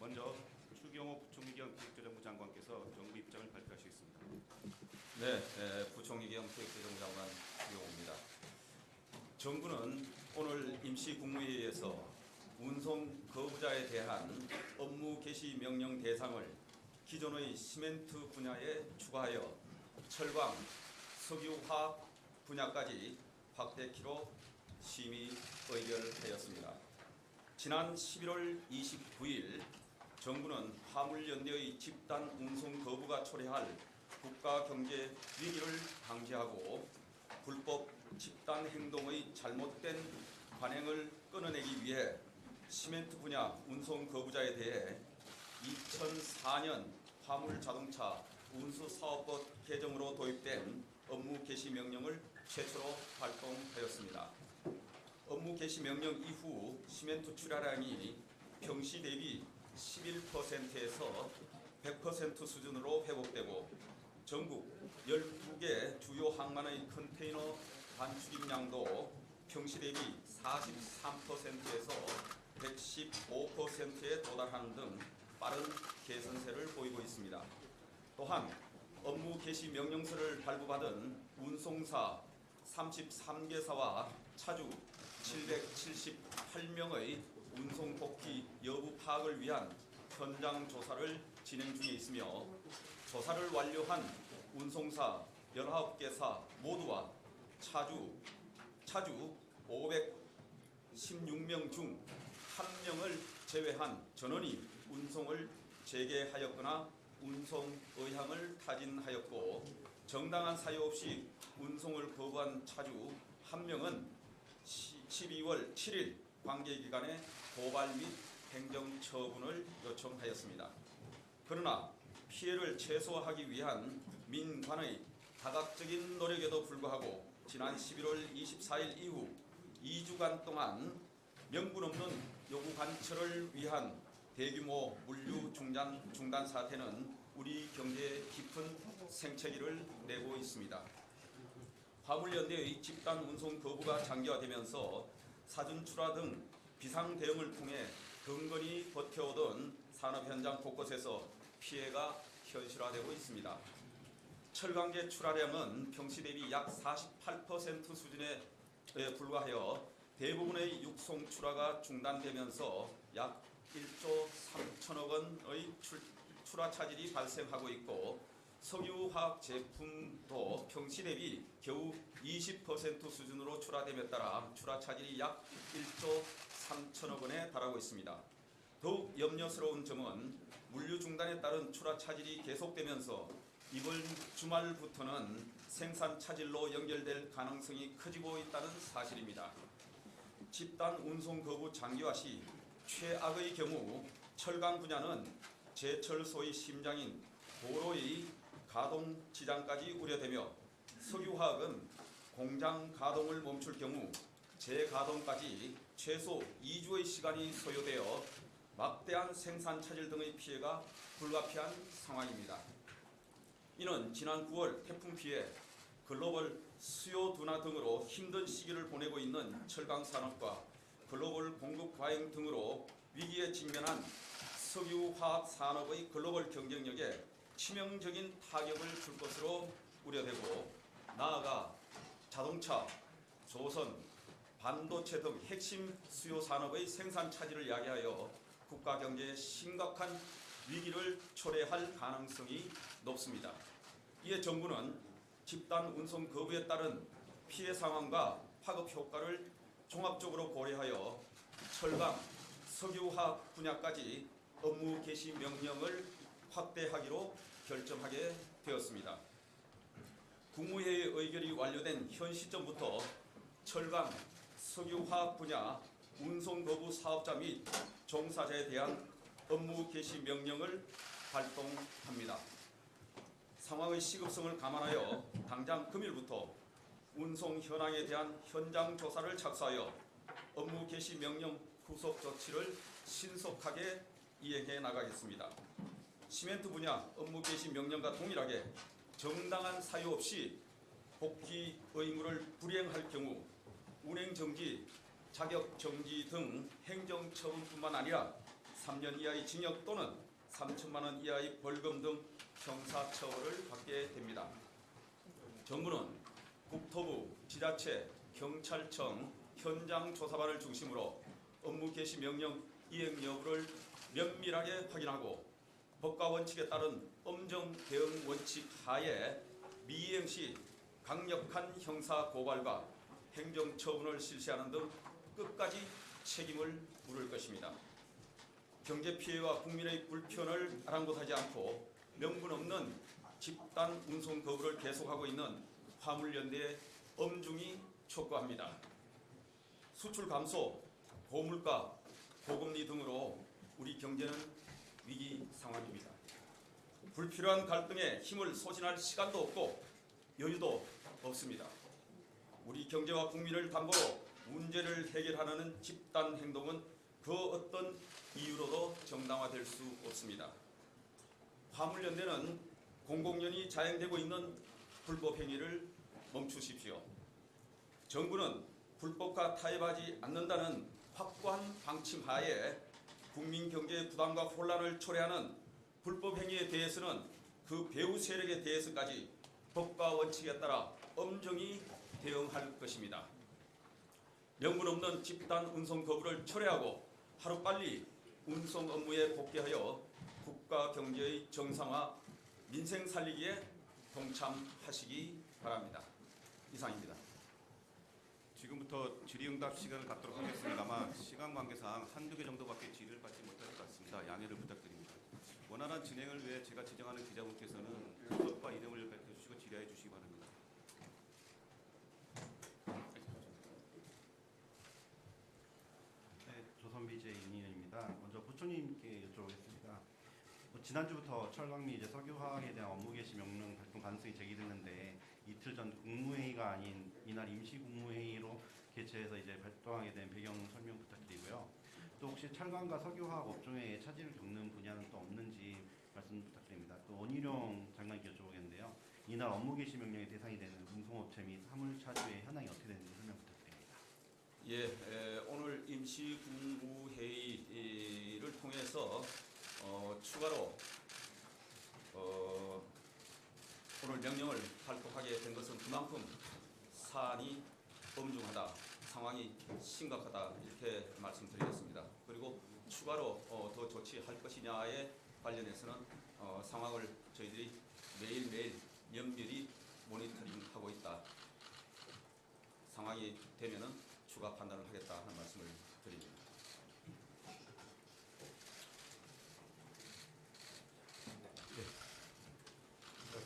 먼저 추경호 부총리 겸 기획재정부 장관께서 정부 입장을 발표하시겠습니다. 부총리 겸 기획재정부 장관 추경호입니다. 정부는 오늘 임시국무회의에서 운송 거부자에 대한 업무 개시 명령 대상을 기존의 시멘트 분야에 추가하여 철강, 석유화학 분야까지 확대키로 심의 의결하였습니다. 지난 11월 29일 정부는 화물연대의 집단 운송 거부가 초래할 국가 경제 위기를 방지하고 불법 집단 행동의 잘못된 관행을 끊어내기 위해 시멘트 분야 운송 거부자에 대해 2004년 화물자동차 운수사업법 개정으로 도입된 업무 개시 명령을 최초로 발동하였습니다. 업무 개시 명령 이후 시멘트 출하량이 평시 대비 11%에서 100% 수준으로 회복되고 전국 12개 주요 항만의 컨테이너 반출입량도 평시 대비 43%에서 115%에 도달하는 등 빠른 개선세를 보이고 있습니다. 또한 업무 개시 명령서를 발부받은 운송사 33개사와 차주 778명의 운송 복귀 여부 파악을 위한 현장 조사를 진행 중에 있으며 조사를 완료한 운송사 19개사 모두와 차주 516명 중 1명을 제외한 전원이 운송을 재개하였거나 운송 의향을 타진하였고 정당한 사유 없이 운송을 거부한 차주 1명은 12월 7일 관계기관에 고발 및 행정처분을 요청하였습니다. 그러나 피해를 최소화하기 위한 민관의 다각적인 노력에도 불구하고 지난 11월 24일 이후 2주간 동안 명분 없는 요구 관철을 위한 대규모 물류 중단 사태는 우리 경제에 깊은 생채기를 내고 있습니다. 화물연대의 집단 운송 거부가 장기화되면서 사전 출하 등 비상 대응을 통해 근근히 버텨오던 산업 현장 곳곳에서 피해가 현실화되고 있습니다. 철강제 출하량은 평시 대비 약 48% 수준에 불과하여 대부분의 육송 출하가 중단되면서 약 1조 3천억 원의 출하 차질이 발생하고 있고 석유화학 제품도 평시 대비 겨우 20% 수준으로 출하됨에 따라 출하 차질이 약 1조 3천억 원에 달하고 있습니다. 더욱 염려스러운 점은 물류 중단에 따른 출하 차질이 계속되면서 이번 주말부터는 생산 차질로 연결될 가능성이 커지고 있다는 사실입니다. 집단 운송 거부 장기화 시 최악의 경우 철강 분야는 제철소의 심장인 도로의 가동 지장까지 우려되며 석유화학은 공장 가동을 멈출 경우 재가동까지 최소 2주의 시간이 소요되어 막대한 생산 차질 등의 피해가 불가피한 상황입니다. 이는 지난 9월 태풍 피해 글로벌 수요 둔화 등으로 힘든 시기를 보내고 있는 철강 산업과 글로벌 공급 과잉 등으로 위기에 직면한 석유화학 산업의 글로벌 경쟁력에 치명적인 타격을 줄 것으로 우려되고 나아가 자동차, 조선, 반도체 등 핵심 수요 산업의 생산 차질을 야기하여 국가 경제에 심각한 위기를 초래할 가능성이 높습니다. 이에 정부는 집단 운송 거부에 따른 피해 상황과 파급 효과를 종합적으로 고려하여 철강, 석유화학 분야까지 업무 개시 명령을 확대하기로 결정하게 되었습니다. 국무회의 의결이 완료된 현 시점부터 철강, 석유화학 분야 운송 거부 사업자 및 종사자에 대한 업무 개시 명령을 발동합니다. 상황의 시급성을 감안하여 당장 금일부터 운송 현황에 대한 현장 조사를 착수하여 업무 개시 명령 후속 조치를 신속하게 이행해 나가겠습니다. 시멘트 분야 업무 개시 명령과 동일하게 정당한 사유 없이 복귀 의무를 불이행할 경우 운행 정지, 자격 정지 등 행정 처분뿐만 아니라 3년 이하의 징역 또는 3천만 원 이하의 벌금 등 형사처벌을 받게 됩니다. 정부는 국토부, 지자체, 경찰청, 현장 조사반을 중심으로 업무 개시 명령 이행 여부를 면밀하게 확인하고 법과 원칙에 따른 엄정 대응 원칙 하에 미이행 시 강력한 형사 고발과 행정 처분을 실시하는 등 끝까지 책임을 물을 것입니다. 경제 피해와 국민의 불편을 아랑곳하지 않고 명분 없는 집단 운송 거부를 계속하고 있는 화물연대에 엄중히 촉구합니다. 수출 감소, 고물가, 고금리 등으로 우리 경제는 위기 상황입니다. 불필요한 갈등에 힘을 소진할 시간도 없고 여유도 없습니다. 우리 경제와 국민을 담보로 문제를 해결하려는 집단 행동은 그 어떤 이유로도 정당화될 수 없습니다. 화물연대는 공공연히 자행되고 있는 불법 행위를 멈추십시오. 정부는 불법과 타협하지 않는다는 확고한 방침 하에 국민 경제의 부담과 혼란을 초래하는 불법 행위에 대해서는 그 배후 세력에 대해서까지 법과 원칙에 따라 엄정히 대응할 것입니다. 명분 없는 집단 운송 거부를 철회하고 하루빨리 운송 업무에 복귀하여 국가 경제의 정상화, 민생 살리기에 동참하시기 바랍니다. 이상입니다. 지금부터 질의응답 시간을 갖도록 하겠습니다만 시간 관계상 한두 개 정도밖에 질의를 받지 못할 것 같습니다. 양해를 부탁드립니다. 원활한 진행을 위해 제가 지정하는 기자분께서는 수석과 이름을 밝혀주시고 질의해 주시기 바랍니다. 네, 조선비제 윤희현입니다. 먼저 부처님께 여쭤보겠습니다. 지난주부터 철강미 이제 석유화학에 대한 업무 개시 명령 발동 가능성이 제기됐는데 이틀 전 국무회의가 아닌 이날 임시 국무회의로 개최해서 이제 발동하게 된 배경 설명 부탁드리고요. 또 혹시 철강과 석유화학 업종에 차질을 겪는 분야는 또 없는지 말씀 부탁드립니다. 또 원희룡 장관께 여쭤보겠는데요. 이날 업무 개시 명령의 대상이 되는 운송업체 및 화물차주의 현황이 어떻게 되는지 설명 부탁드립니다. 예, 오늘 임시 국무회의를 통해서 추가로 오늘 명령을 발표하게 된 것은 그만큼 사안이 엄중하다, 상황이 심각하다 이렇게 말씀드리겠습니다. 그리고 추가로 더 조치할 것이냐에 관련해서는 상황을 저희들이 매일매일 면밀히 모니터링하고 있다. 상황이 되면은 추가 판단을 하겠다 하는 말씀을 드립니다.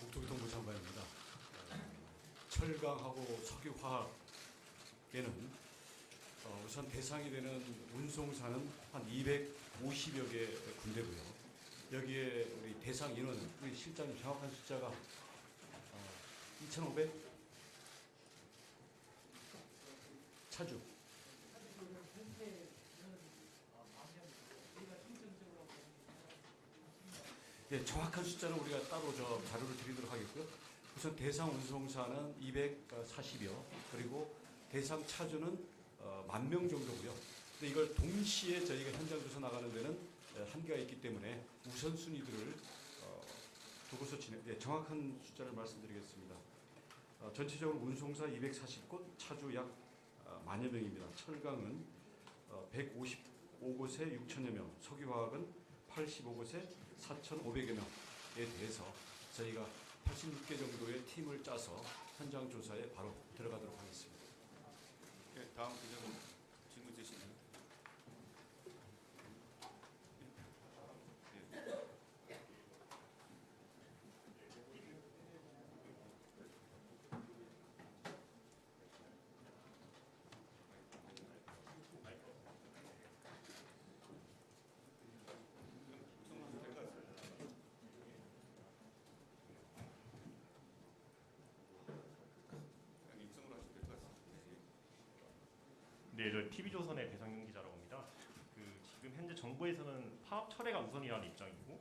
국토교통부 장관입니다. 철강하고 석유화학에는 우선 대상이 되는 운송사는 한 250여 개 군데고요. 여기에 우리 대상 인원은 우리 실장님 정확한 숫자가 2,500 차주. 네, 정확한 숫자는 우리가 따로 자료를 드리도록 하겠고요. 우선 대상 운송사는 240여, 그리고 대상 차주는 10,000명 정도고요. 근데 이걸 동시에 저희가 현장 조사 나가는 데는 한계가 있기 때문에 우선순위들을 두고서 정확한 숫자를 말씀드리겠습니다. 전체적으로 운송사 240곳, 차주 약 10,000여 명입니다. 철강은 155곳에 6,000여 명, 석유화학은 85곳에 4,500여 명에 대해서 저희가 86개 정도의 팀을 짜서 현장 조사에 바로 들어가도록 하겠습니다. 네, 다음 기자분 질문 있으신가요? 네, 저 TV조선의 배상윤 기자라고 합니다. 지금 현재 정부에서는 파업 철회가 우선이라는 입장이고,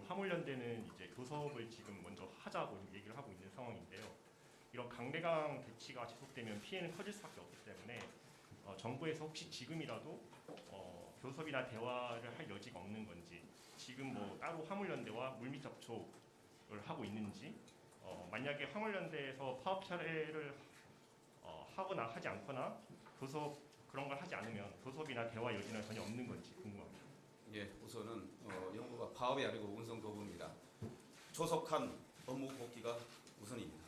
화물연대는 이제 교섭을 지금 먼저 하자고 얘기를 하고 있는 상황인데요. 이런 강대강 대치가 지속되면 피해는 커질 수밖에 없기 때문에 정부에서 혹시 지금이라도 교섭이나 대화를 할 여지가 없는 건지, 지금 뭐 따로 화물연대와 물밑 접촉을 하고 있는지, 만약에 화물연대에서 파업 철회를 하거나 하지 않거나 교섭 그런 걸 하지 않으면 교섭이나 대화 여지는 전혀 없는 건지 궁금합니다. 예, 우선은 연구가 파업이 아니고 운송 거부입니다. 조속한 업무 복귀가 우선입니다.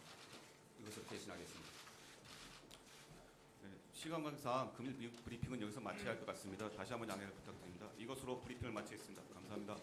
이것을 대신하겠습니다. 네, 시간 관계상 금일 브리핑은 여기서 마쳐야 할 것 같습니다. 다시 한번 양해를 부탁드립니다. 이것으로 브리핑을 마치겠습니다. 감사합니다.